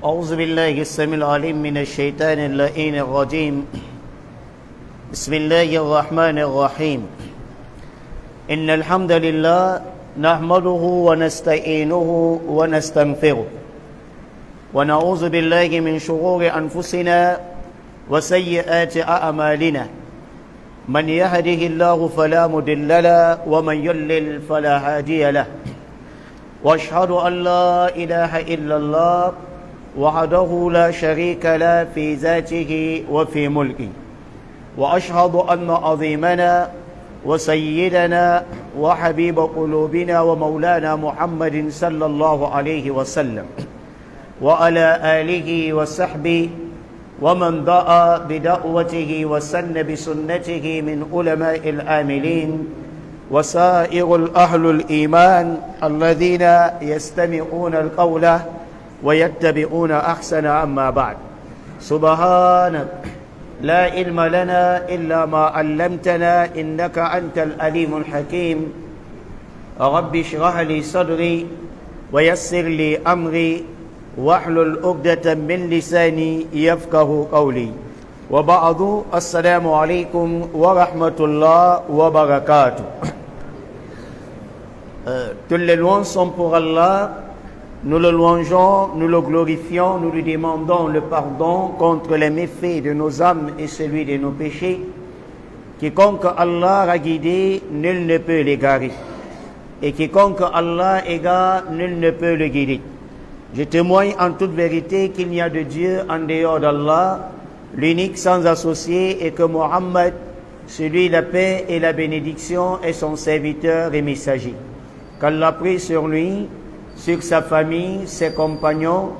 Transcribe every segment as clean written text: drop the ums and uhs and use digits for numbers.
أعوذ بالله السميع العليم من الشيطان اللعين الرجيم بسم الله الرحمن الرحيم إن الحمد لله نحمده ونستعينه ونستغفره ونعوذ بالله من شرور أنفسنا وسيئات أعمالنا من يهده الله فلا مضل له ومن يضلل فلا هادي له وأشهد أن لا إله إلا الله وحده لا شريك له في ذاته وفي ملكه وأشهد أن عظيمنا وسيدنا وحبيب قلوبنا ومولانا محمد صلى الله عليه وسلم وعلى آله وصحبه ومن دعا بدعوته وسن بسنته من علماء العاملين وسائر الأهل الإيمان الذين يستمعون القول ويتبعون أحسن. أما بعد سبحانك لا علم لنا إلا ما علمتنا إنك أنت العليم الحكيم رب اشرح لي صدري ويسر لي أمري واحلل عقدة من لساني يفقه قولي وبعد السلام عليكم ورحمة الله وبركاته. Toutes les louanges sont pour Allah. Nous le louangeons, nous le glorifions, nous lui demandons le pardon contre les méfaits de nos âmes et celui de nos péchés. Quiconque Allah a guidé, nul ne peut l'égarer. Et quiconque Allah égare, nul ne peut le guider. Je témoigne en toute vérité qu'il n'y a de Dieu en dehors d'Allah, l'unique sans associé, et que Mohammed, celui la paix et la bénédiction, est son serviteur et messager. Qu'Allah prie sur lui, sur sa famille, ses compagnons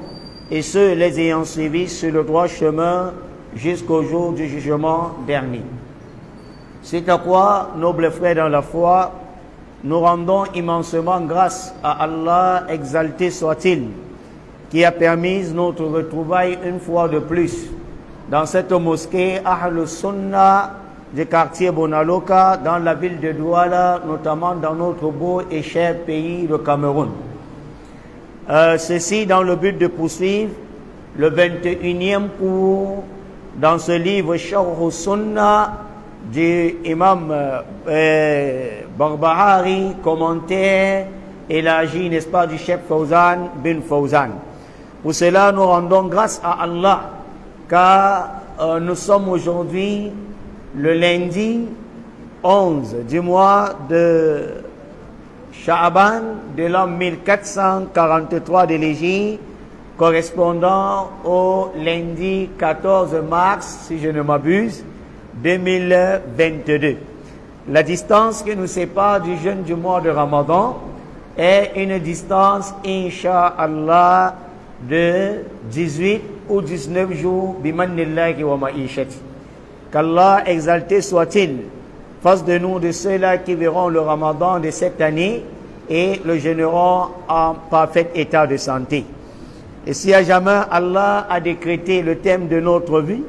et ceux les ayant suivis sur le droit chemin jusqu'au jour du jugement dernier. C'est à quoi, nobles frères dans la foi, nous rendons immensement grâce à Allah, exalté soit-il, qui a permis notre retrouvaille une fois de plus dans cette mosquée Ahl Sunnah du quartier Bonaloka, dans la ville de Douala, notamment dans notre beau et cher pays, le Cameroun. Ceci dans le but de poursuivre le 21e cours dans ce livre Sharh Sunnah du imam Barbahari, commentaire élargi, n'est-ce pas, du chef Fawzan bin Fawzan. Pour cela, nous rendons grâce à Allah, car nous sommes aujourd'hui le lundi 11 du mois de Sha'aban de l'an 1443 de l'Hégire, correspondant au lundi 14 mars, si je ne m'abuse, 2022. La distance qui nous sépare du jeûne du mois de Ramadan est une distance, Inch'Allah, de 18 ou 19 jours, bimannillahi wa ma'ishati. Qu'Allah exalté soit-il fasse de nous de ceux-là qui verront le Ramadan de cette année et le jeûneront en parfait état de santé. Et si à jamais Allah a décrété le thème de notre vie,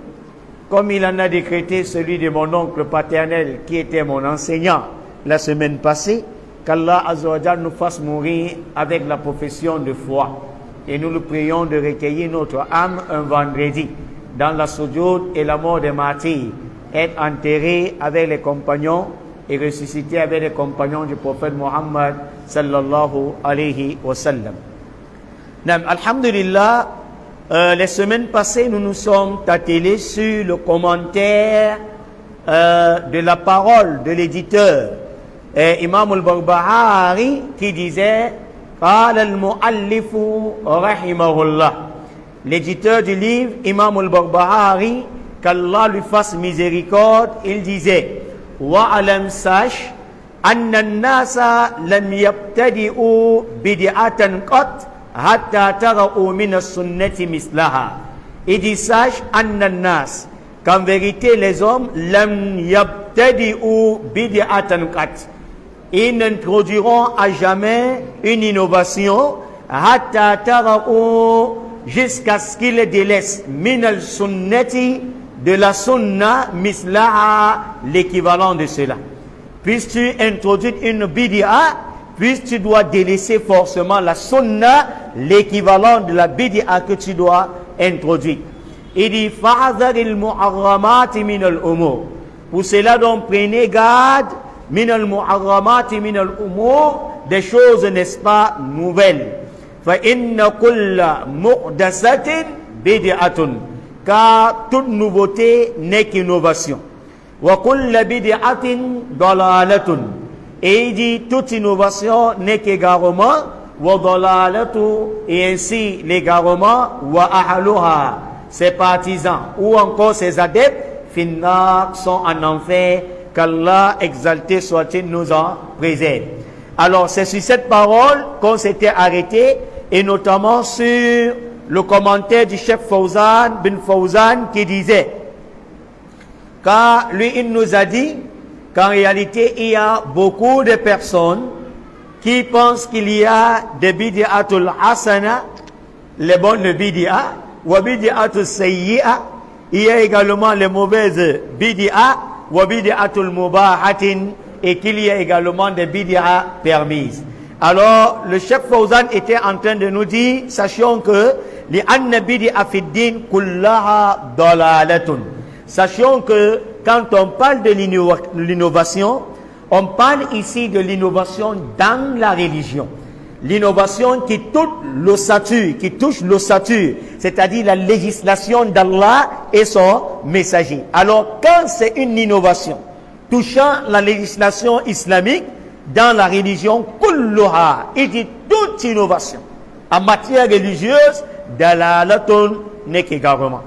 comme il en a décrété celui de mon oncle paternel qui était mon enseignant la semaine passée, qu'Allah Azza wa Jalla nous fasse mourir avec la profession de foi. Et nous le prions de recueillir notre âme un vendredi dans la sojourn et la mort des martyrs, être enterré avec les compagnons et ressuscité avec les compagnons du prophète Mohammed sallallahu alayhi wa sallam. Alhamdulillah, les semaines passées, nous nous sommes attelés sur le commentaire de la parole de l'éditeur Imam al-Barbahari qui disait قال المؤلف رحمه الله. L'éditeur du livre, Imam al-Barbahari, qu'Allah lui fasse miséricorde, il disait وَعَلَمْ sache أَنَّ النَّاسَ لَمْ يَبْتَدِئُوا بِدِعَةً قَطْ حَتَّى تَرَؤُوا مِنَ السُنَّةِ مِثْلَهَا. Il dit sache أَنَّ النَّاسَ, qu'en vérité les hommes لَمْ يَبْتَدِئُوا بِدِعَةً قَطْ, ils n'introduiront à jamais une innovation حَتَّى تَرَؤُوا, jusqu'à ce qu'ils délaissent min al-sunnati, de la sunna, mislaha, l'équivalent de cela. Puisses-tu introduire une bid'a puis tu dois délaisser forcément la sunna, l'équivalent de la bid'a que tu dois introduire. Il dit fa'adhar al-muharramat min al-umur. Pour cela donc prenez garde min al-muharramat min al-umur, des choses n'est-ce pas nouvelles. Fa inna kulla muhdathatin bid'atun, car toute nouveauté n'est qu'innovation. Wa kulla bid'atin dalalatun, et il dit toute innovation n'est qu'égarement. Wa dalalatu, et ainsi l'égarement. Wa ahluha, ses partisans ou encore ses adeptes, finnar, sont en enfer. Qu'Allah exalté soit-il nous en préserve. Alors c'est sur cette parole qu'on s'était arrêté, et notamment sur le commentaire du chef Fawzan bin Fawzan qui disait, car lui il nous a dit qu'en réalité il y a beaucoup de personnes qui pensent qu'il y a des bid'atul hasana, les bonnes bid'a, wa bid'atul sayyi'a, il y a également les mauvaises bid'a, wa bid'atul mubahatin, et qu'il y a également des bid'a permises. Alors, le chef Fawzan était en train de nous dire, sachons que li anna bid'a fid din kullaha dalalatun. Sachons que quand on parle de l'innovation, on parle ici de l'innovation dans la religion. L'innovation qui touche l'ossature, c'est-à-dire la législation d'Allah et son messager. Alors, quand c'est une innovation touchant la législation islamique dans la religion, kulluha, il dit toute innovation en matière religieuse, dalalatun, n'est qu'égarement.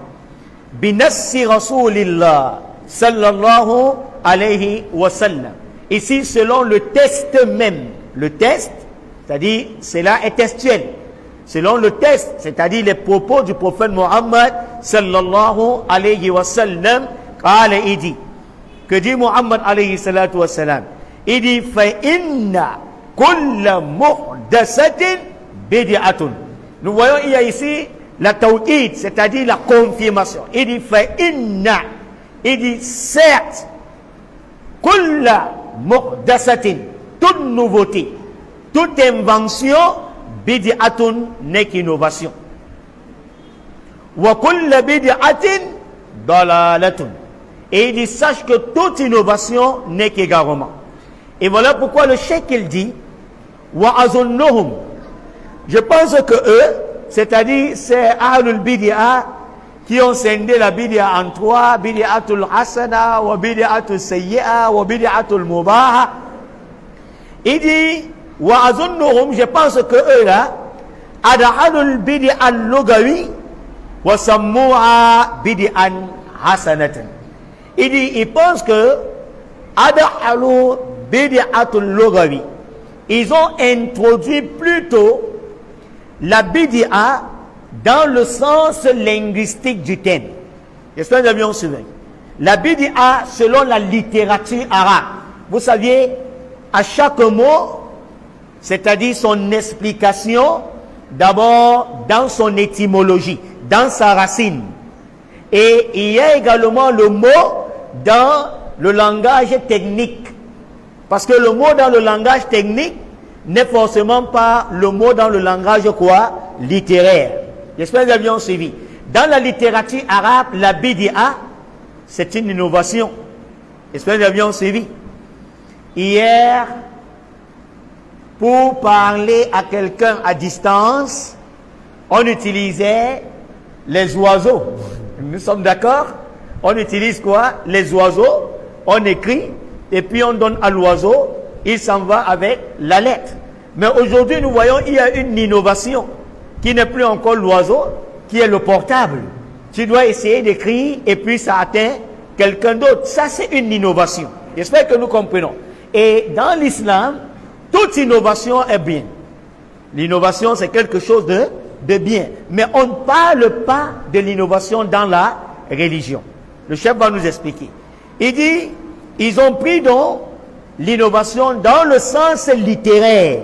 Binassi Rasulillah sallallahu alayhi wa sallam. Ici, selon le test même, le test, c'est-à-dire, cela est textuel. Selon le test, c'est-à-dire les propos du prophète Muhammad sallallahu alayhi wa sallam, il dit, que dit Muhammad alayhi salatu wa sallam, il dit, fa inna kulla muhdathatin bid'atun. Nous voyons, il y a ici la tawhid, c'est-à-dire la confirmation. Il dit, fa inna, il dit, certes, kulla muhdathatin, toute nouveauté, toute invention, bid'atun, n'est qu'innovation. Wa kulla bid'atin dalalatun. Et il dit, sache que toute innovation n'est qu'égarement. Et voilà pourquoi le cheikh il dit, wa azunnuhum. Je pense que eux, c'est-à-dire c'est ahlul bid'a qui ont scindé la bid'a en trois, bid'atul hasana, wa bid'atul sayyi'a, wa bid'atul mubaha. Il dit, wa azunnuhum, je pense que eux là, ad'alul bid'a al-lugawi, wa sammu'a bid'an hasanatan. Il dit, il pense que ad'alu bid'atul lugawi, ils ont introduit plutôt la bid'a dans le sens linguistique du terme. J'espère que vous avez bien suivi. La bid'a selon la littérature arabe. Vous saviez, à chaque mot, c'est-à-dire son explication, d'abord dans son étymologie, dans sa racine. Et il y a également le mot dans le langage technique. Parce que le mot dans le langage technique n'est forcément pas le mot dans le langage quoi? Littéraire. J'espère que vous avez bien suivi. Dans la littérature arabe, la bid'a, c'est une innovation. J'espère que vous avez bien suivi. Hier, pour parler à quelqu'un à distance, on utilisait les oiseaux. Nous sommes d'accord? On utilise quoi? Les oiseaux. On écrit et puis on donne à l'oiseau, il s'en va avec la lettre. Mais aujourd'hui, nous voyons il y a une innovation qui n'est plus encore l'oiseau, qui est le portable. Tu dois essayer d'écrire et puis ça atteint quelqu'un d'autre. Ça, c'est une innovation. J'espère que nous comprenons. Et dans l'islam, toute innovation est bien. L'innovation, c'est quelque chose de bien. Mais on ne parle pas de l'innovation dans la religion. Le chef va nous expliquer. Il dit, ils ont pris donc l'innovation dans le sens littéraire,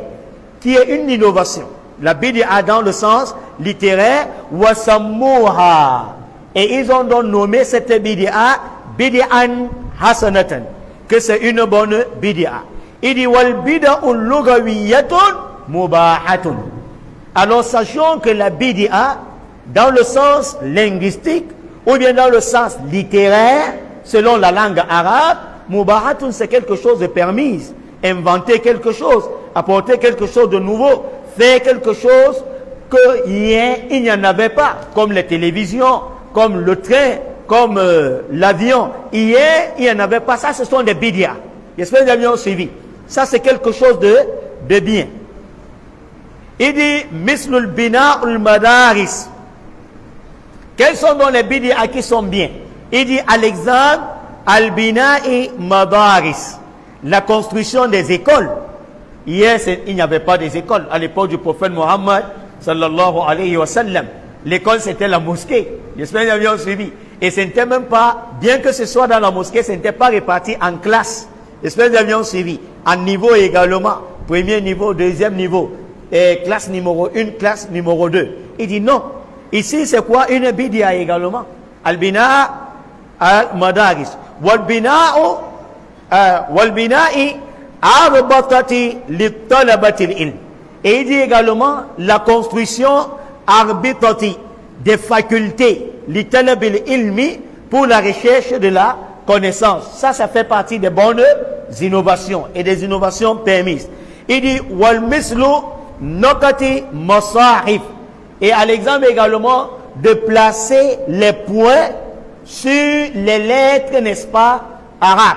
qui est une innovation. La bid'a dans le sens littéraire, wasammuha. Et ils ont donc nommé cette bid'a bid'an hasanatan, que c'est une bonne bid'a. Il dit wal bid'u lughawiyatun mubahatun. Alors sachons que la bid'a dans le sens linguistique ou bien dans le sens littéraire selon la langue arabe, mubahatun c'est quelque chose de permis, inventer quelque chose, apporter quelque chose de nouveau, faire quelque chose que hier il n'y en avait pas, comme les télévisions, comme le train, comme l'avion. Hier il n'y en avait pas. Ça, ce sont des bid'a. J'espère que vous avez suivi. Ça, c'est quelque chose de bien. Il dit mislul bina'ul madaris. Quels sont donc les bid'a qui sont bien? Il dit à l'exemple al-bina'i madaris, la construction des écoles. Hier, il n'y avait pas des écoles. À l'époque du prophète Mohammed sallallahu alayhi wa sallam, l'école c'était la mosquée. J'espère que vous avez suivi. Et ce n'était même pas, bien que ce soit dans la mosquée, ce n'était pas réparti en classes. J'espère que vous avez suivi. En niveau également. Premier niveau, deuxième niveau. Et classe numéro 1, classe numéro 2. Il dit non. Ici, c'est quoi? Une bid'a également. Al-bina al-madaris. Wal-bina'i arbatati li-talabati al-ilm. Et il dit également la construction arbitati des facultés li-talab al-ilmi pour la recherche de la connaissance. Ça fait partie des bonnes innovations et des innovations permises. Il dit wal mislu nokati masahif. Et à l'exemple également de placer les points sur les lettres, n'est-ce pas, arabes.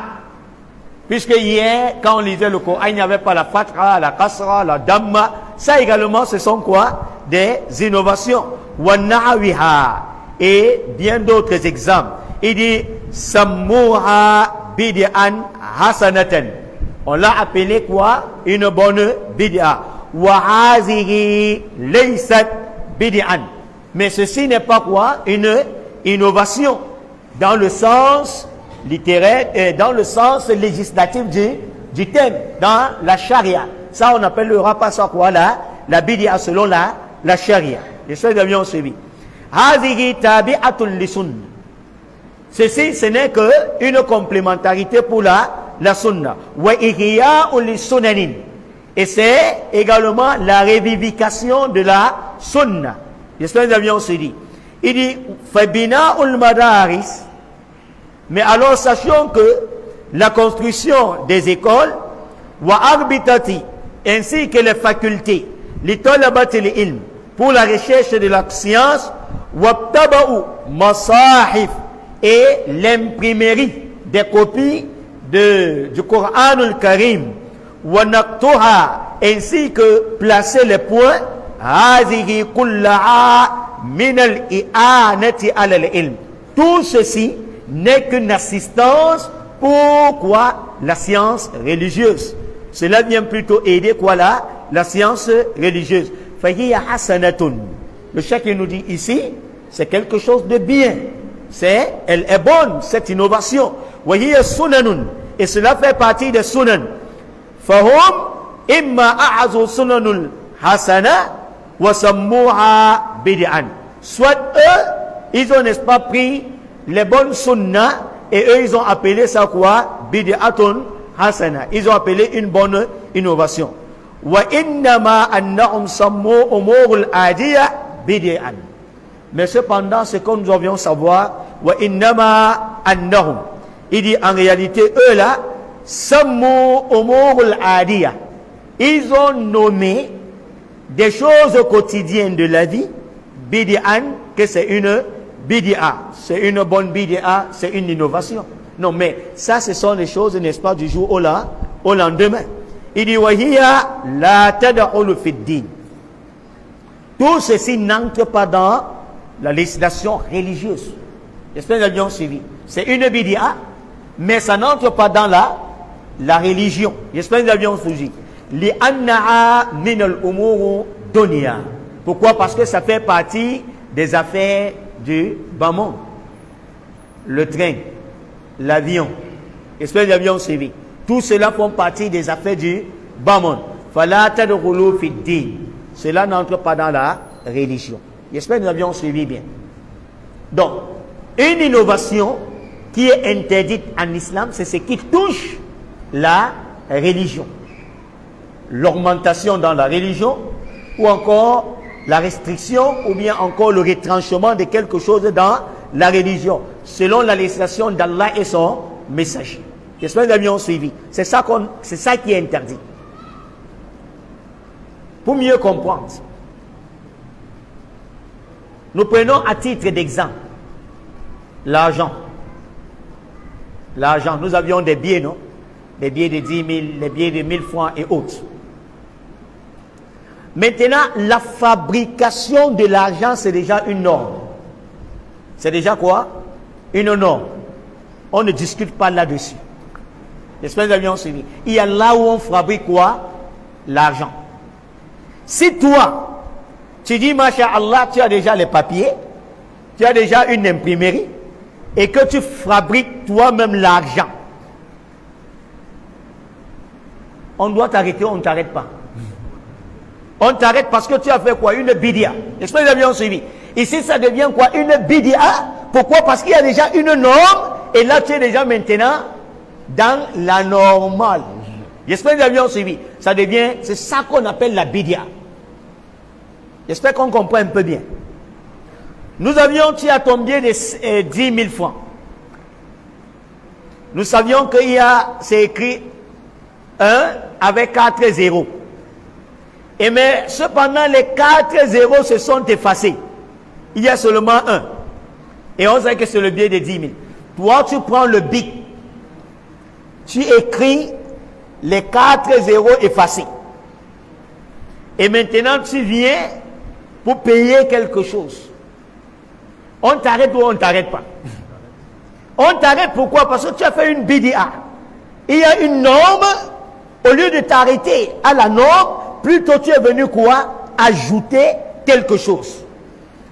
Puisque hier, quand on lisait le Coran, il n'y avait pas la fatra, la kasra, la damma. Ça également, ce sont quoi? Des innovations. Wa na'wiha. Et bien d'autres exemples. Il dit sammuha bid'an hasanatan. On l'a appelé quoi? Une bonne bid'a. Wa hazihi laysat bid'an. Mais ceci n'est pas quoi? Une innovation dans le sens littéraire et dans le sens législatif du thème, dans la charia. Ça, on appellera pas ça quoi là? La bid'a selon la charia. Les choses bien suivi. Hazihi tabi'atul lisun. Ceci, ce n'est que une complémentarité pour la sunna. Wa ihya'u lis-sunanin. Et c'est également la révivification de la sunna. J'espère que vous avez suivi. Il dit fa bina'ul madaris. Mais alors sachons que la construction des écoles wa arbitati ainsi que les facultés li talabati al-ilm pour la recherche de la science wa taba'u masahif et l'imprimerie des copies du Coran al-Karim wa naqtuha ainsi que placer les points hazihi kullaha min al-i'anati ala al-ilm. Tout ceci n'est qu'une assistance pour quoi? La science religieuse. Cela vient plutôt aider quoi là? La science religieuse. Fahiya hasanatun. Le cheikh nous dit ici, c'est quelque chose de bien. Elle est bonne, cette innovation. Wahiya sunanun. Et cela fait partie des sunan. Fahum imma a'azu sunanul hasana wa sammuha bid'an. Soit eux, ils ont n'est-ce pas pris les bonnes sunna et eux ils ont appelé ça quoi? Bid'atun hasana. Ils ont appelé une bonne innovation. Wa innama annahum sammu umurul adiya bid'an. Mais cependant, ce que nous devions savoir, wa innama annahum. Il dit en réalité eux là, sammu umurul adiya. Ils ont nommé des choses quotidiennes de la vie bid'an, que c'est une bid'a, c'est une bonne bid'a, c'est une innovation. Non, mais ça, ce sont les choses, n'est-ce pas, du jour au lendemain. Il dit, wahiya la tad'ulu fid din. Tout ceci n'entre pas dans la législation religieuse. J'espère que vous avez bien suivi. C'est une bid'a, mais ça n'entre pas dans la religion. J'espère que vous avez bien suivi. Li anna'a min al-umur dunya. Pourquoi? Parce que ça fait partie des affaires du bas monde. Le train, l'avion. J'espère que vous avez bien suivi. Tout cela font partie des affaires du bas monde. Fala tadkhulu fi din. Cela n'entre pas dans la religion. J'espère que nous avions suivi bien. Donc, une innovation qui est interdite en islam, c'est ce qui touche la religion. l'augmentation dans la religion, ou encore la restriction, ou bien encore le retranchement de quelque chose dans la religion, selon la législation d'Allah et son messager. J'espère que nous avons suivi. C'est ça qui est interdit. Pour mieux comprendre, nous prenons à titre d'exemple l'argent. L'argent, nous avions des billets, non? Des billets de 10 000, des billets de 1000 francs et autres. Maintenant, la fabrication de l'argent, c'est déjà une norme. C'est déjà quoi? Une norme. On ne discute pas là-dessus. J'espère que nous avions suivi. Il y a là où on fabrique quoi? L'argent. Si toi, tu dis, Masha'Allah, tu as déjà les papiers, tu as déjà une imprimerie, et que tu fabriques toi-même l'argent, on doit t'arrêter ou on ne t'arrête pas? On t'arrête parce que tu as fait quoi? Une bidia. J'espère que nous avions suivi. Ici, ça devient quoi? Une bidia. Pourquoi? Parce qu'il y a déjà une norme, et là, tu es déjà maintenant dans la normale. J'espère que nous avions suivi. Ça devient, c'est ça qu'on appelle la bidia. J'espère qu'on comprend un peu bien. Nous avions, tu as ton billet de 10 000 francs. Nous savions qu'il y a, c'est écrit 1 avec 4 zéros. Et mais cependant, les 4 zéros se sont effacés. Il y a seulement 1. Et on sait que c'est le billet de 10 000. Toi, tu prends le bic. Tu écris les 4 zéros effacés. Et maintenant, tu viens pour payer quelque chose. On t'arrête ou on ne t'arrête pas? On t'arrête pourquoi? Parce que tu as fait une BDA. Il y a une norme. Au lieu de t'arrêter à la norme, plutôt tu es venu quoi? Ajouter quelque chose.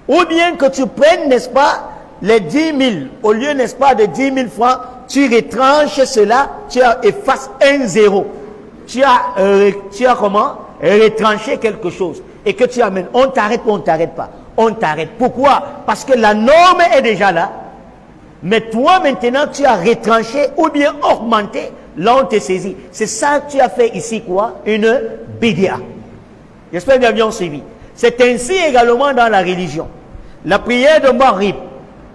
Ou bien que tu prennes, n'est-ce pas, les 10 000, au lieu, n'est-ce pas, de 10 000 francs, tu retranches cela, tu effaces 1 zéro. Tu as comment? Retranché quelque chose. Et que tu amènes. On t'arrête ou on ne t'arrête pas? On t'arrête. Pourquoi? Parce que la norme est déjà là. Mais toi, maintenant, tu as retranché ou bien augmenté. Là, on te saisit. C'est ça que tu as fait ici, quoi? Une bidia. J'espère que nous avions suivi. C'est ainsi également dans la religion. La prière de Maghrib,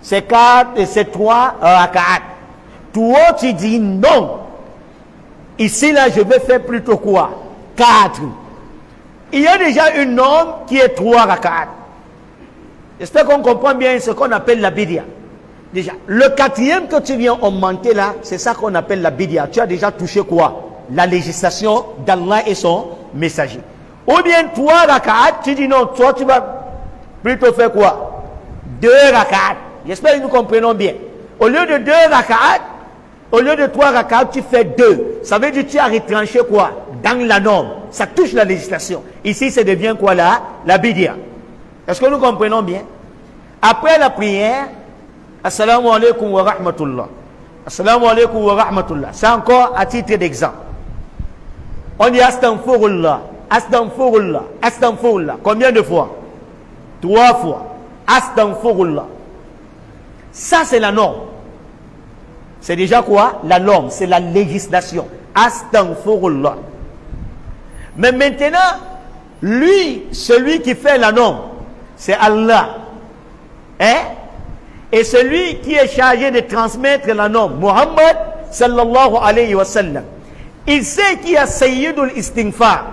c'est 4 et c'est 3 raka'at. Toi, tu dis non. Ici, là, je vais faire plutôt quoi? 4. Il y a déjà une norme qui est 3 raka'at. J'espère qu'on comprend bien ce qu'on appelle la bidia. Déjà, le 4e que tu viens augmenter là, c'est ça qu'on appelle la bidia. Tu as déjà touché quoi? La législation d'Allah et son messager. Ou bien 3 raka'at, tu dis non, toi tu vas plutôt faire quoi? 2 raka'at. J'espère que nous comprenons bien. Au lieu de 2 raka'at, au lieu de 3 raka'at, tu fais 2. Ça veut dire que tu as retranché quoi? Dans la norme. Ça touche la législation. Ici, ça devient quoi là? La bidia. Est-ce que nous comprenons bien? Après la prière, Assalamu alaikum wa rahmatullah. Assalamu alaikum wa rahmatullah. C'est encore à titre d'exemple. On dit astaghfirullah, astaghfirullah, astaghfirullah. Combien de fois? 3 fois. Astaghfirullah. Ça, c'est la norme. C'est déjà quoi? La norme. C'est la législation. Astaghfirullah. Mais maintenant, lui, celui qui fait la norme, c'est Allah. Hein? Et celui qui est chargé de transmettre la norme, Muhammad sallallahu alayhi wa sallam, il sait qu'il y a Sayyidul Istighfar,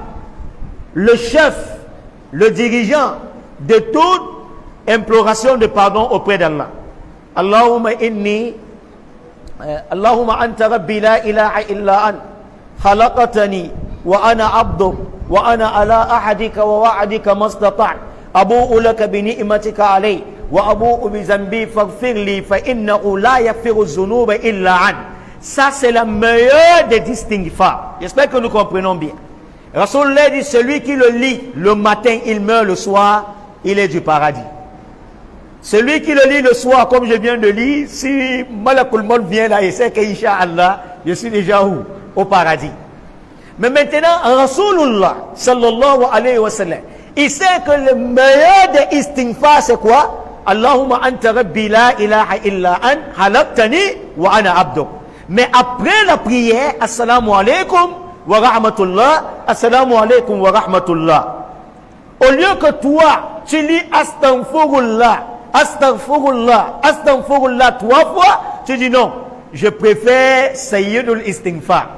le chef, le dirigeant de toute imploration de pardon auprès d'Allah. Allahumma inni, Allahumma anta rabbi la ilaha illa an, khalaqatani wa ana abduk wa ana ala ahadika wa wa'adika mastata' abu'u laka bi ni'matika alayhi wa abu'u bi zambi faghfir li fa innahu la yaghfiru dhunuba illa an. Ça c'est la meilleure des istighfar. J'espère que nous comprenons bien. Rasulullah dit celui qui le lit le matin, il meurt le soir, il est du paradis. Celui qui le lit le soir, comme je viens de lire, si Malakul Maut vient là et sait qu'Inch'Allah, je suis déjà où? Au paradis. Mais maintenant, Rasulullah sallallahu alayhi wa sallam, il sait que le meilleur des istighfar c'est quoi? Allahumma anta rabbi la ilaha illa an halaqtani wa ana abduk. Mais après la prière, assalamu alaikum wa rahmatullah, assalamu alaikum wa rahmatullah. Au lieu que toi, tu lis astaghfirullah, astaghfirullah, astaghfirullah 3 fois, tu dis non, je préfère sayyidul istighfar.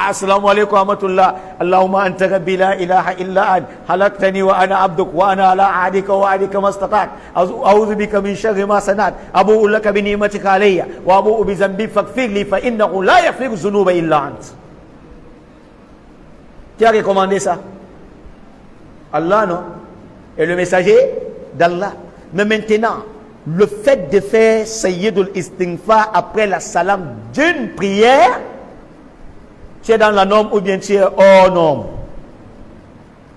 Assalamu alaikum wa rahmatullah. Allahumma anta rabbi la ilaha illa ant halaqtani wa ana abduk wa ana ala ahdika wa wa'dika mastata'tu a'udhu bika min sharri ma sana'tu abu'u laka bi ni'matika alayya wa abu'u bi dhanbi faghfir li fa innahu la yaghfiru dhunuba illa ant. Qui a recommandé ça? Allah, non? Et le messager d'Allah. Mais maintenant, le fait de faire sayyidul istighfar après la salam d'une prière, tu es dans la norme ou bien tu es hors norme?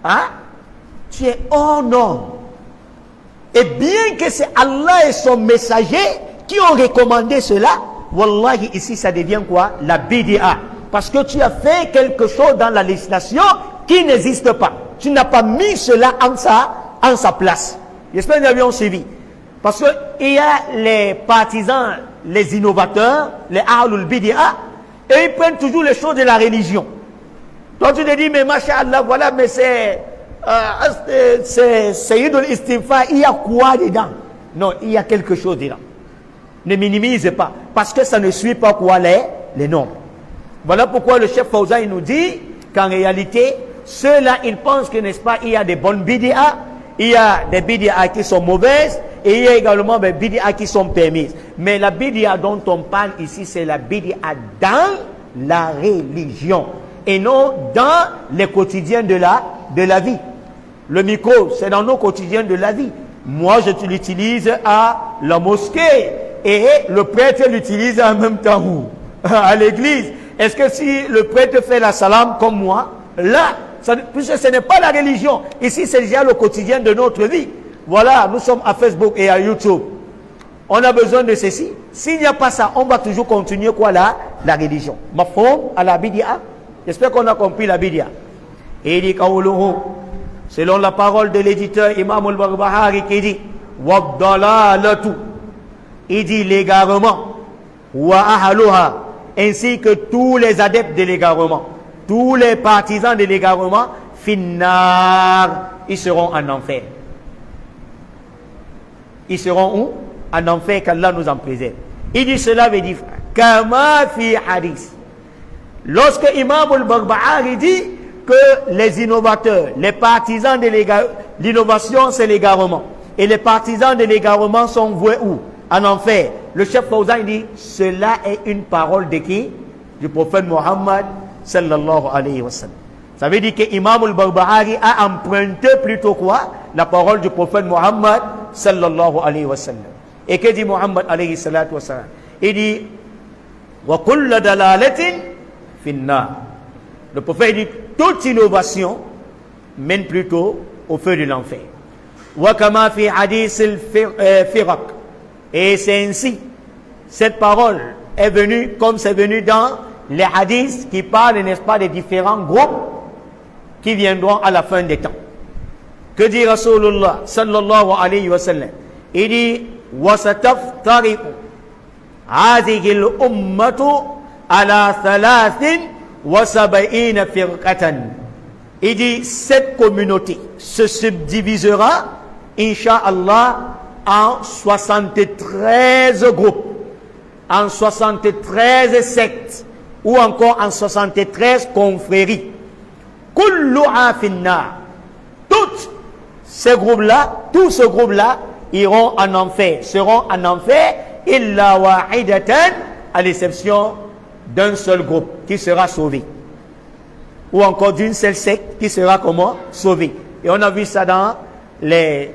Hein? Tu es hors norme. Et bien que c'est Allah et son messager qui ont recommandé cela, wallahi, ici ça devient quoi? La bid'a. Parce que tu as fait quelque chose dans la législation qui n'existe pas. Tu n'as pas mis cela en sa place. J'espère que nous avions suivi. Parce qu'il y a les partisans, les innovateurs, les ahlul bid'a, et ils prennent toujours les choses de la religion. Donc tu te dis, mais masha'Allah, voilà, mais c'est Sayyidul Istighfar, il y a quoi dedans? Non, il y a quelque chose dedans. Ne minimise pas, parce que ça ne suit pas quoi les normes. Voilà pourquoi le chef Fawzan il nous dit qu'en réalité, ceux-là, ils pensent que, n'est-ce pas, il y a des bonnes bid'a, il y a des bid'a qui sont mauvaises, et il y a également des bid'a qui sont permises. Mais la bid'a dont on parle ici, c'est la bid'a dans la religion, et non dans les quotidiens de la vie. Le micro, c'est dans nos quotidiens de la vie. Moi, je l'utilise à la mosquée, et le prêtre l'utilise en même temps où? À l'église. Est-ce que si le prêtre fait la salam comme moi, là, puisque ce n'est pas la religion, ici c'est déjà le quotidien de notre vie. Voilà, nous sommes à Facebook et à YouTube. On a besoin de ceci. S'il n'y a pas ça, on va toujours continuer quoi là? La religion. Mafhum à la bid'a. J'espère qu'on a compris la bid'a. Et il dit selon la parole de l'éditeur Imam al-Barbahari qui dit Wabdalalatu, il dit l'égarement, wa ahaluha, ainsi que tous les adeptes de l'égarement, tous les partisans de l'égarement, finnar, ils seront en enfer. Ils seront où? En enfer, qu'Allah nous en préserve. Il dit cela veut dire kama fi hadith. Lorsque Imam al-Barbahari dit que les innovateurs, les partisans de l'innovation, c'est l'égarement, et les partisans de l'égarement sont voués où? En enfer. Le chef Fawzan dit cela est une parole de qui? Du prophète Mohammed sallallahu alayhi wa sallam. Ça veut dire que Imam al-Barbahari a emprunté plutôt quoi? La parole du prophète Mohammed sallallahu alayhi wa sallam. Et que dit Mohammed alayhi salatu wa sallam? Il dit wa kullu dalalatin finna. Le prophète dit toute innovation mène plutôt au feu de l'enfer. Wa kama fi hadith al-firaq. Et c'est ainsi, cette parole est venue comme c'est venu dans les hadiths qui parlent, n'est-ce pas, des différents groupes qui viendront à la fin des temps. Que dit Rasulullah sallallahu alayhi wa sallam? Il dit وَسَتَفْتَرِقُ هَذِهِ الْأُمَّةُ عَلَى 73 فِرْقَةً. Il dit cette communauté se subdivisera, Inch'Allah, en 73 groupes, en 73 sectes, ou encore en 73 confréries. Kulluha finnar. Tous ces groupes-là, iront en enfer, seront en enfer, illa wahidatan, à l'exception d'un seul groupe qui sera sauvé, ou encore d'une seule secte qui sera comment? Sauvée. Et on a vu ça dans les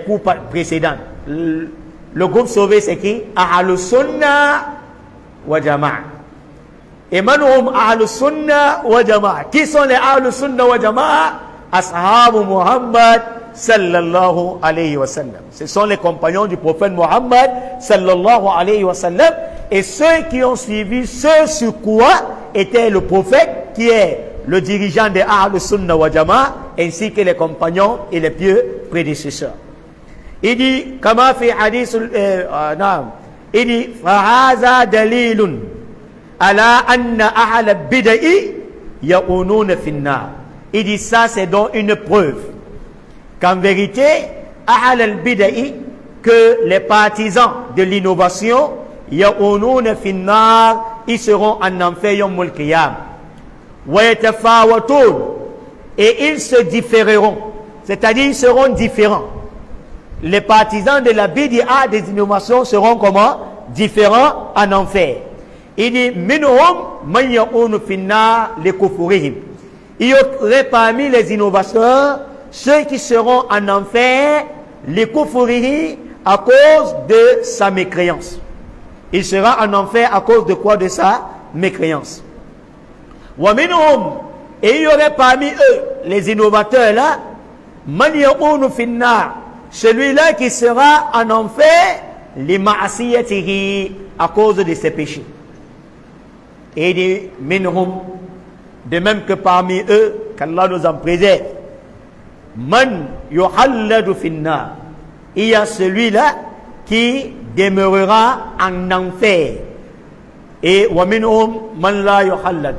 cours précédents. Le groupe sauvé c'est qui? Ahlus Sunnah wa Jama'a. Et manhum Ahlus Sunnah wa Jama'a. Qui sont les Ahlus Sunnah wa Jama'a? Ashabu Muhammad sallallahu alayhi wa sallam. Ce sont les compagnons du prophète Muhammad sallallahu alayhi wa sallam, et ceux qui ont suivi ce sur quoi était le prophète, qui est le dirigeant des Ahlus Sunnah wa Jama'a, ainsi que les compagnons et les pieux prédécesseurs. Il dit, kama fi hadith, il dit, fahaza dalilun ala anna ahla bid'i ya'ununa finnar. Il dit ça, c'est donc une preuve qu'en vérité, ahal al-bida'i, que les partisans de l'innovation, ya'ununa finnar, ils seront en enfer yawmul qiyam. Wa yatafawatun, et ils se différeront, c'est-à-dire ils seront différents. Les partisans de la bid'a, des innovations, seront comment? Différents en enfer. Il dit minhum man ya'unu finnar li kufurihim. Il y aurait parmi les innovateurs ceux qui seront en enfer li kufurihi, à cause de sa mécréance. Il sera en enfer à cause de quoi? De sa mécréance. Wa minhum, et il y aurait parmi eux, les innovateurs là, man ya'unu finnar, celui-là qui sera en enfer li ma'asiyatihi, à cause de ses péchés. Et dit minhum, de même que parmi eux, qu'Allah nous en préserve, man yuhalladu finnar, il y a celui-là qui demeurera en enfer. Et wa minhum man la yuhallad,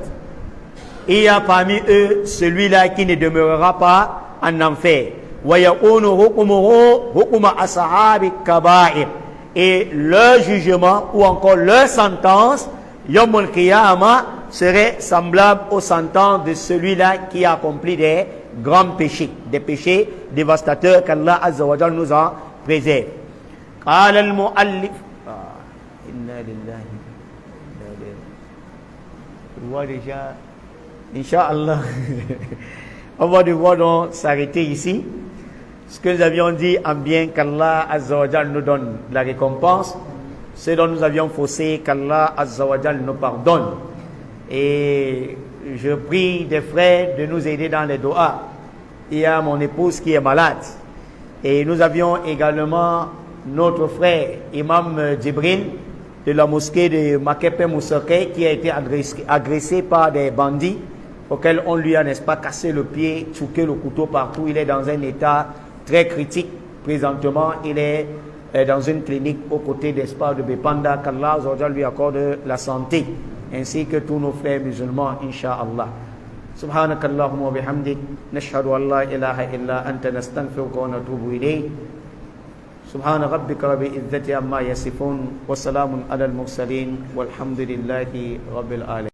il y a parmi eux celui-là qui ne demeurera pas en enfer. Wa yakunu hukmuhu hukma ashabi kaba'ir, et leur jugement ou encore leur sentence yawmul qiyamah serait semblable aux sentences de celui-là qui a accompli des grands péchés, des péchés dévastateurs qu'Allah Azza wa Jalla nous en préserve. Qala al-mu'allif, inna lillahi, on voit déjà, Inch'Allah, on va devoir donc s'arrêter ici. Ce que nous avions dit en bien, qu'Allah Azza wa Jalla nous donne la récompense. Ce dont nous avions faussé, qu'Allah Azza wa Jalla nous pardonne. Et je prie des frères de nous aider dans les doigts. Il y a mon épouse qui est malade. Et nous avions également notre frère, Imam Djibril, de la mosquée de Makepe Moussake, qui a été agressé par des bandits, auxquels on lui a, n'est-ce pas, cassé le pied, tchouqué le couteau partout. Il est dans un état très critique. Présentement, il est dans une clinique aux côtés d'Espoir de Bepanda. Qu'Allah lui accorde la santé, ainsi que tous nos frères musulmans, Inch'Allah. سبحانك اللهم وبحمدك نشهد أن لا إله إلا أنت نستغفرك ونتوب إليك سبحان ربك رب العزة عما يصفون وسلام على المرسلين والحمد لله رب العالمين.